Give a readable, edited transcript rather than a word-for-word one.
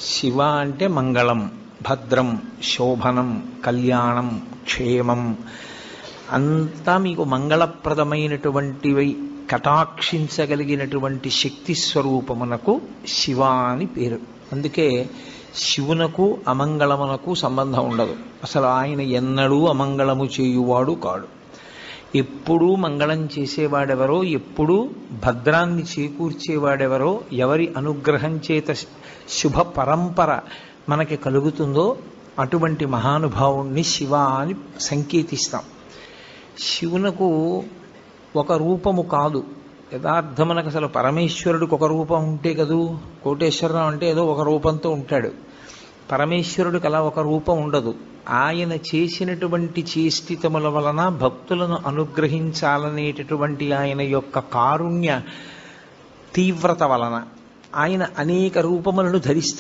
శివ అంటే మంగళం, భద్రం, శోభనం, కళ్యాణం, క్షేమం అంతా మీకు మంగళప్రదమైనటువంటివి కటాక్షించగలిగినటువంటి శక్తి స్వరూపమునకు శివ అని పేరు. అందుకే శివునకు అమంగళమునకు సంబంధం ఉండదు. అసలు ఆయన ఎన్నడూ అమంగళము చేయువాడు కాడు. ఎప్పుడూ మంగళం చేసేవాడెవరో, ఎప్పుడూ భద్రాన్ని చేకూర్చేవాడెవరో, ఎవరి అనుగ్రహం చేత శుభ పరంపర మనకి కలుగుతుందో అటువంటి మహానుభావుణ్ణి శివ అని సంకేతిస్తాం. శివునకు ఒక రూపము కాదు, యథార్థమునకు అసలు పరమేశ్వరుడికి ఒక రూపం ఉంటే కదూ. కోటేశ్వరరావు అంటే ఏదో ఒక రూపంతో ఉంటాడు. పరమేశ్వరుడికి అలా ఒక రూపం ఉండదు. ఆయన చేసినటువంటి చేష్టితముల వలన భక్తులను అనుగ్రహించాలనేటటువంటి ఆయన యొక్క కారుణ్య తీవ్రత వలన ఆయన అనేక రూపములను ధరిస్తారు.